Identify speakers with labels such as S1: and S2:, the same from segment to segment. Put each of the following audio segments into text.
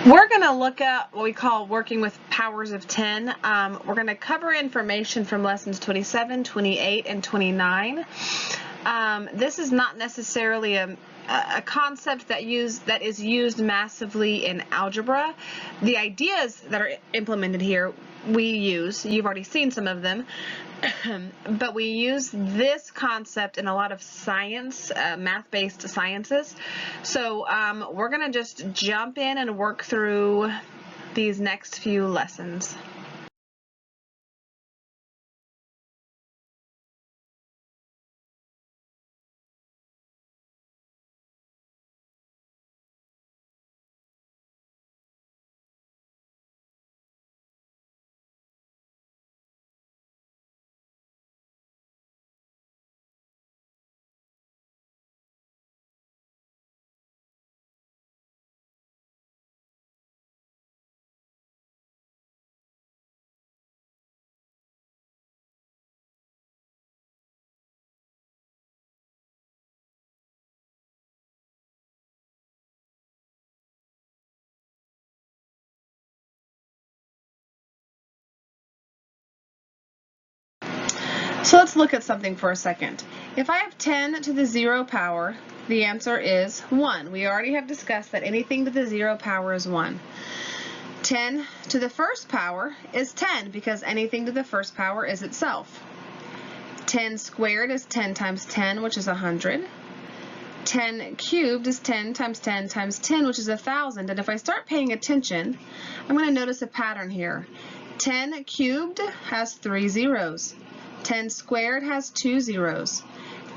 S1: We're going to look at what we call working with powers of 10. We're going to cover information from lessons 27, 28, and 29. This is not necessarily a concept that is used massively in algebra. The ideas that are implemented here we use. You've already seen some of them. But we use this concept in a lot of science, math-based sciences. So we're going to just jump in and work through these next few lessons. So let's look at something for a second. If I have 10 to the 0 power, the answer is 1. We already have discussed that anything to the 0 power is 1. 10 to the first power is 10 because anything to the first power is itself. 10 squared is 10 times 10, which is 100. 10 cubed is 10 times 10 times 10, which is 1,000. And if I start paying attention, I'm going to notice a pattern here. 10 cubed has 3 zeros. 10 squared has 2 zeros.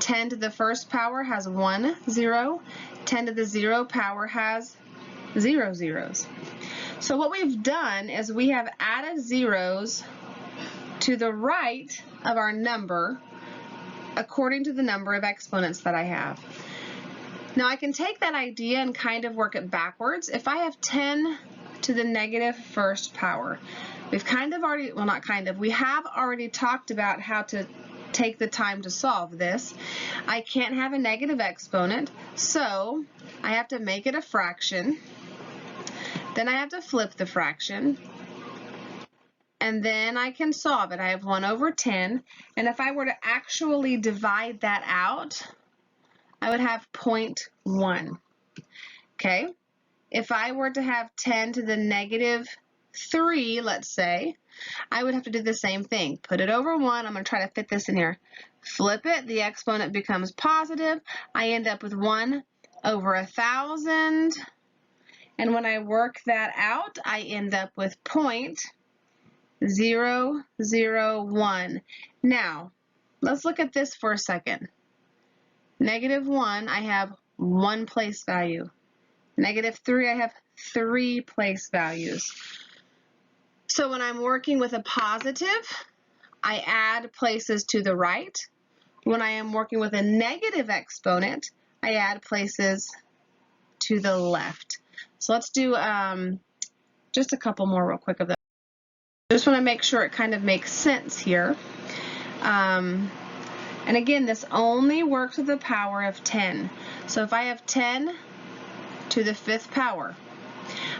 S1: 10 to the first power has 1 zero. 10 to the 0 power has 0 zeros. So what we've done is we have added zeros to the right of our number according to the number of exponents that I have. Now I can take that idea and kind of work it backwards. If I have 10 to the negative first power, we have already talked about how to take the time to solve this. I can't have a negative exponent, so I have to make it a fraction. Then I have to flip the fraction, and then I can solve it. I have 1 over 10, and if I were to actually divide that out, I would have 0.1. Okay? If I were to have 10 to the negative 3, let's say, I would have to do the same thing. Put it over 1. I'm going to try to fit this in here. Flip it. The exponent becomes positive. I end up with 1 over 1,000. And when I work that out, I end up with 0.001. Now, let's look at this for a second. Negative 1, I have 1 place value. Negative 3, I have 3 place values. So when I'm working with a positive, I add places to the right. When I am working with a negative exponent, I add places to the left. So let's do just a couple more real quick of those. Just want to make sure it kind of makes sense here. And again, this only works with the power of 10. So if I have 10 to the 5th power,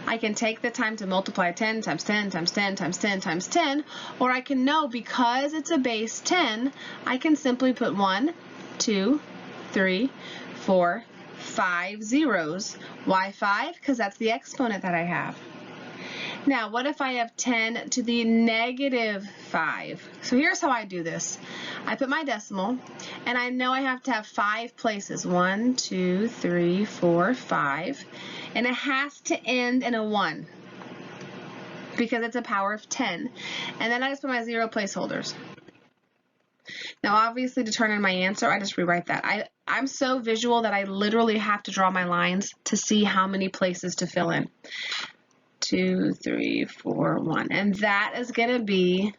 S1: I can take the time to multiply 10 times 10 times 10 times 10 times 10, or I can know because it's a base 10, I can simply put 1, 2, 3, 4, 5 zeros. Why 5? Because that's the exponent that I have. Now, what if I have 10 to the negative 5? So here's how I do this. I put my decimal, and I know I have to have 5 places. 1, 2, 3, 4, 5. And it has to end in a 1 because it's a power of 10. And then I just put my 0 placeholders. Now, obviously, to turn in my answer, I just rewrite that. I'm so visual that I literally have to draw my lines to see how many places to fill in. 2, 3, 4, 1. And that is going to be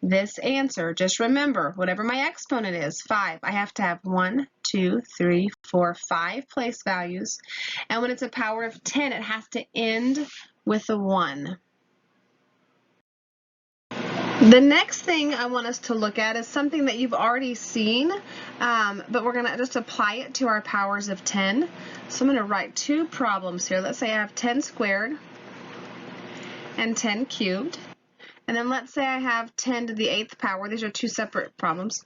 S1: this answer. Just remember, whatever my exponent is, 5, I have to have 1, 2, 3, 4, 5 place values. And when it's a power of 10, it has to end with a 1. The next thing I want us to look at is something that you've already seen, but we're going to just apply it to our powers of 10. So I'm going to write 2 problems here. Let's say I have 10 squared and 10 cubed. And then let's say I have 10 to the 8th power. These are two separate problems.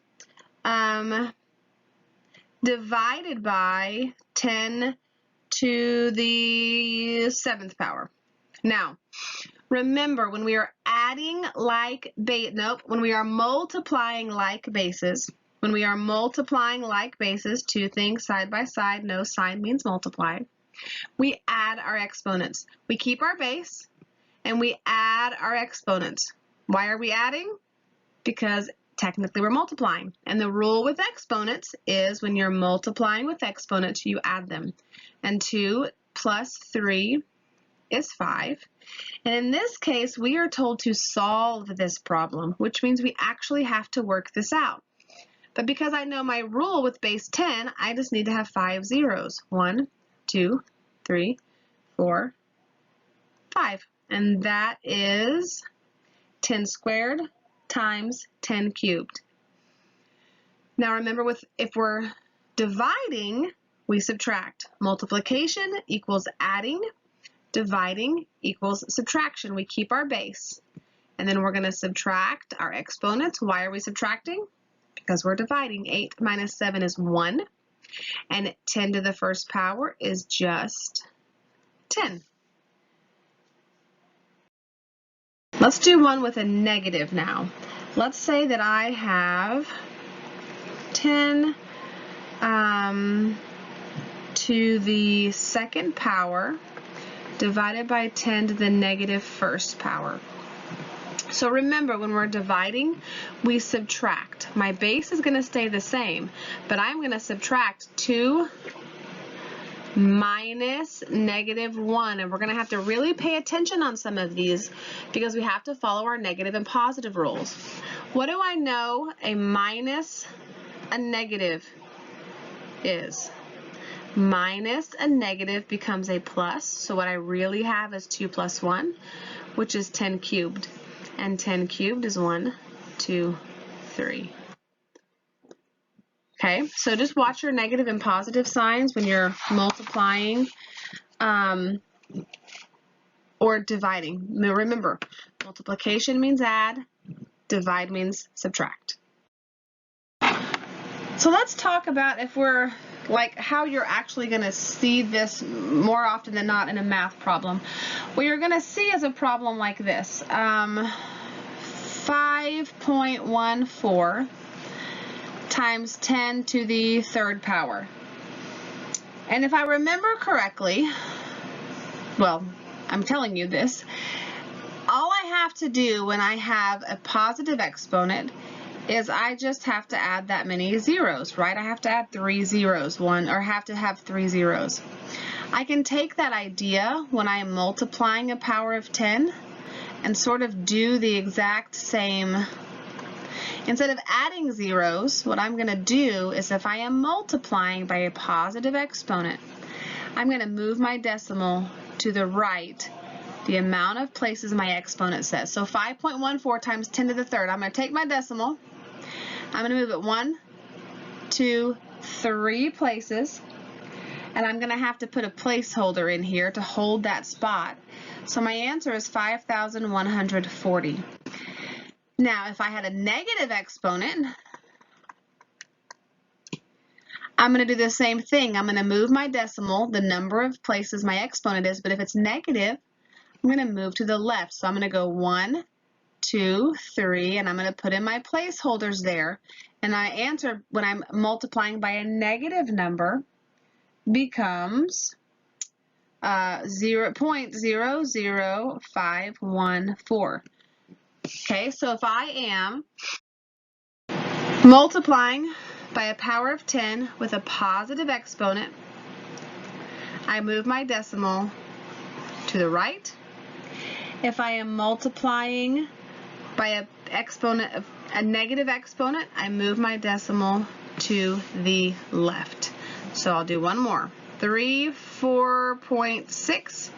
S1: Divided by 10 to the 7th power. Now, remember, when we are adding like when we are multiplying like bases, two things side by side, no sign means multiply, we add our exponents. We keep our base and we add our exponents. Why are we adding? Because technically we're multiplying. And the rule with exponents is when you're multiplying with exponents, you add them. And 2 plus 3 is 5. And in this case, we are told to solve this problem, which means we actually have to work this out. But because I know my rule with base 10, I just need to have 5 zeros. 1, 2, 3, 4, 5. And that is 10 squared times 10 cubed. Now remember, if we're dividing, we subtract. Multiplication equals adding. Dividing equals subtraction. We keep our base. And then we're going to subtract our exponents. Why are we subtracting? Because we're dividing. 8 minus 7 is 1. And 10 to the first power is just 10. Let's do one with a negative now. Let's say that I have 10 to the 2nd power divided by 10 to the negative 1st power. So remember, when we're dividing, we subtract. My base is going to stay the same, but I'm going to subtract 2 minus negative 1. And we're going to have to really pay attention on some of these because we have to follow our negative and positive rules. What do I know a minus a negative is? Minus a negative becomes a plus. So what I really have is 2 plus 1, which is 10 cubed. And 10 cubed is 1, 2, 3. Okay, so just watch your negative and positive signs when you're multiplying or dividing. Now remember, multiplication means add, divide means subtract. So let's talk about if we're how you're actually going to see this more often than not in a math problem. What you're going to see is a problem like this. 5.14 times 10 to the 3rd power. And if I remember correctly, well, I'm telling you this, all I have to do when I have a positive exponent is I just have to add that many zeros, right? I have to add 3 zeros, have to have 3 zeros. I can take that idea when I am multiplying a power of 10 and sort of do the exact same. Instead of adding zeros, what I'm going to do is if I am multiplying by a positive exponent, I'm going to move my decimal to the right, the amount of places my exponent says. So 5.14 times 10 to the 3rd, I'm going to take my decimal, I'm going to move it 1, 2, 3 places, and I'm going to have to put a placeholder in here to hold that spot. So my answer is 5,140. Now, if I had a negative exponent, I'm going to do the same thing. I'm going to move my decimal, the number of places my exponent is, but if it's negative, I'm going to move to the left. So I'm going to go 1, 2, 3, and I'm going to put in my placeholders there. And my answer, when I'm multiplying by a negative number, becomes 0.00514. Okay, so if I am multiplying by a power of 10 with a positive exponent, I move my decimal to the right. If I am multiplying by a negative exponent, I move my decimal to the left. So I'll do one more. 4.6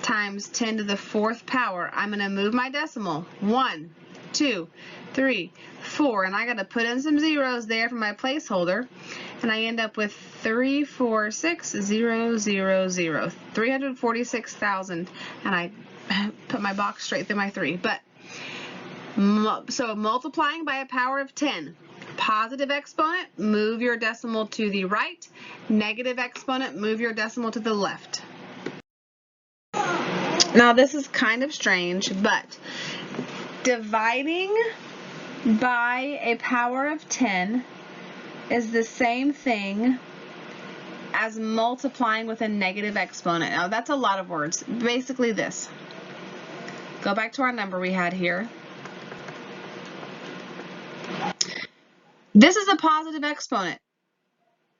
S1: times 10 to the 4th power. I'm going to move my decimal 1, 2, 3, 4, and I got to put in some zeros there for my placeholder, and I end up with 346,000, 346,000, and I put my box straight through my 3. But so multiplying by a power of 10, positive exponent, move your decimal to the right, negative exponent, move your decimal to the left. Now this is kind of strange, but dividing by a power of 10 is the same thing as multiplying with a negative exponent. Now that's a lot of words. Basically this. Go back to our number we had here. This is a positive exponent.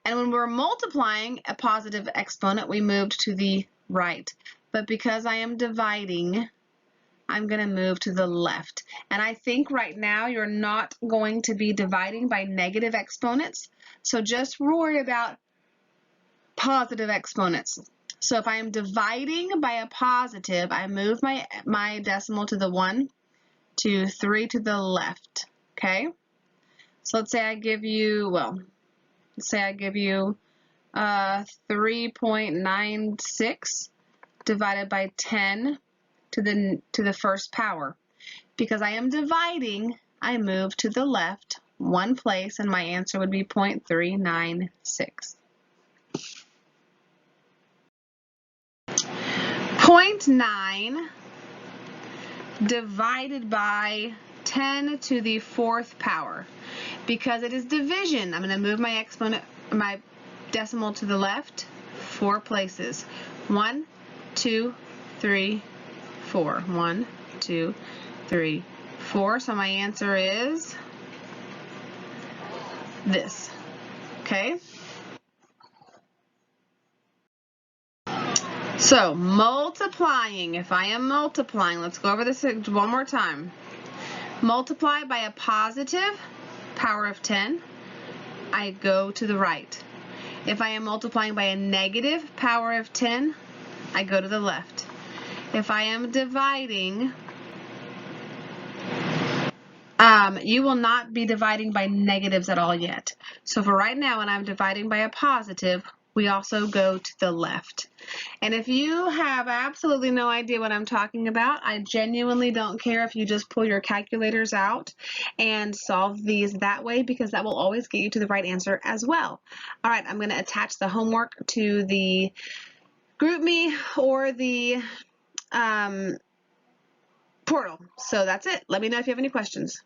S1: And when we're multiplying a positive exponent, we moved to the right. But because I am dividing, I'm going to move to the left. And I think right now you're not going to be dividing by negative exponents. So just worry about positive exponents. So if I am dividing by a positive, I move my decimal to the 1, 2, 3 to the left. Okay? So let's say I give you, well, let's say I give you 3.96 divided by 10 to the first power. Because I am dividing, I move to the left one place, and my answer would be 0.396. 0.9 divided by 10 to the fourth power. Because it is division, I'm going to move my decimal to the left 4 places. 1, 2, 3, 4. 1, 2, 3, 4. So my answer is this. Okay? So multiplying, if I am multiplying, let's go over this one more time. Multiply by a positive power of 10, I go to the right. If I am multiplying by a negative power of 10, I go to the left. If I am dividing, you will not be dividing by negatives at all yet. So for right now, when I'm dividing by a positive, we also go to the left. And if you have absolutely no idea what I'm talking about, I genuinely don't care if you just pull your calculators out and solve these that way, because that will always get you to the right answer as well. All right, I'm going to attach the homework to the GroupMe or the portal. So that's it. Let me know if you have any questions.